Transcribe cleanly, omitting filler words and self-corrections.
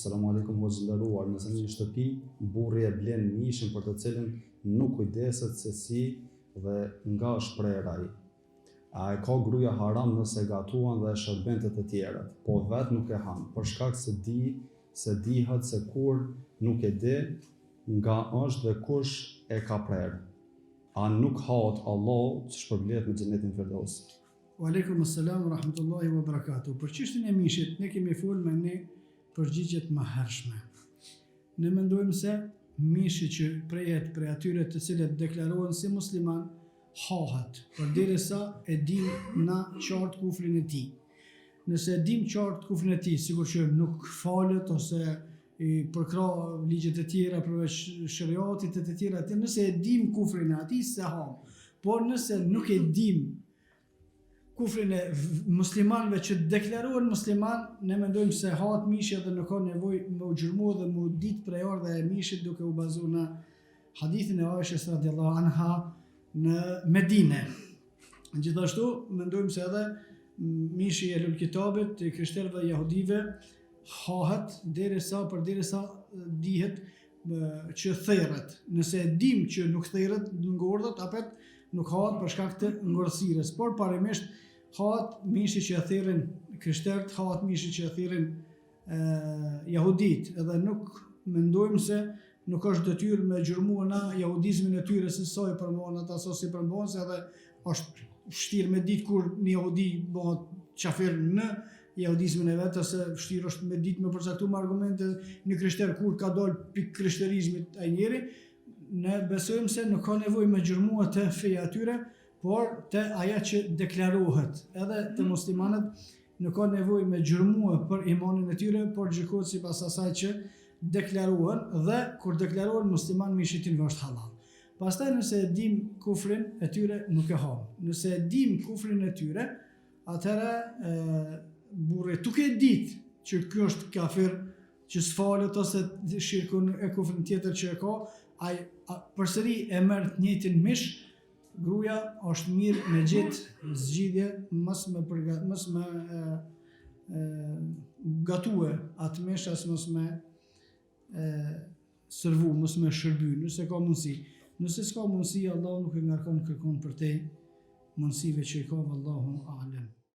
Selamu alaikum hoxhë nderuar, nëse në një shtëpi burri e blen mishin për të cilin nuk kujdeset se si dhe nga është prerë ai. A e ka gruaja haram nëse gatuan dhe e shërben të tjerët, po vetë nuk e han, për shkak se dihet se kur nuk e di nga është dhe kush e ka prerë. A nuk hahet Allah që shpërblet me xhenetin Firdaus? Wa alaikum assalam wa rahmatullahi wa barakatuh. Për çështjen e mishit, ne kemi folur me një përgjigjet më hershme. Ne mendojmë se mishi që prehet prej atyre të cilët deklarohen si musliman, hahet, përderisa e dim na qartë kufrin e tij. Nëse e dim qartë kufrin e tij, sikur që nuk falet ose i përkra ligjet e tjera përveç shariatit e të tjera, nëse e dim kufrin e atij se ha. Por nëse nuk e dim kufrin e muslimanëve që deklarohen musliman, ne mendojmë se hahet mishi dhe nuk ka nevojë me u gjurmu dhe me u ditë prej ardha e mishit duke u bazuar në hadithin e Aishës radhiyallahu anha në Medinë. Gjithashtu mendojmë se edhe mishi i Ahlul Kitabit, i krishterëve dhe jahudive hahet përderisa dihet që therret. Nëse e dim që nuk therret, ngordhet, apet nuk hahet për shkak të ngordhësirës, por parimisht hahet mishi që e therrin krishterët, hahet mishi që e therrin jahudit, edhe nuk mendojmë se nuk është detyrë me gjurmuar na jahudizmin e tyre se sa i përmban ata, sa si përmban, se edhe është vështirë me ditë kur një jahudi bëhet qafir në jahudizmin e vetë, ose vështirë është me ditë me përcaktuar me argumente një krishter kur ka dalë pikë krishterizmit ai njeri. Ne besojmë se nuk ka nevojë me gjurmua të feja atyre, por të aja që deklarohet. Edhe të muslimanët nuk ka nevojë me gjurmua për imanin e tyre, por gjykohet sipas asaj që deklarohen, dhe kur deklarohen musliman mishi i tyre është halal. Pastaj nëse e dim kufrin e tyre nuk e ham. Nëse e dim kufrin e tyre, atëherë burri duke ditë që ky është kafir, që s'falet ose shirkun e kufrin tjetër që e ka, ai përsëri e merr të njëjtin mish, gruaja është mirë me gjetë zgjidhje, mos me gatue atë mish, as mos me servu, mos me shërby, nëse ka mundësi. Nëse s'ka mundësi, Allahu nuk e ngarkon kërkon për te mundësive që i ka, vallahu a'lam.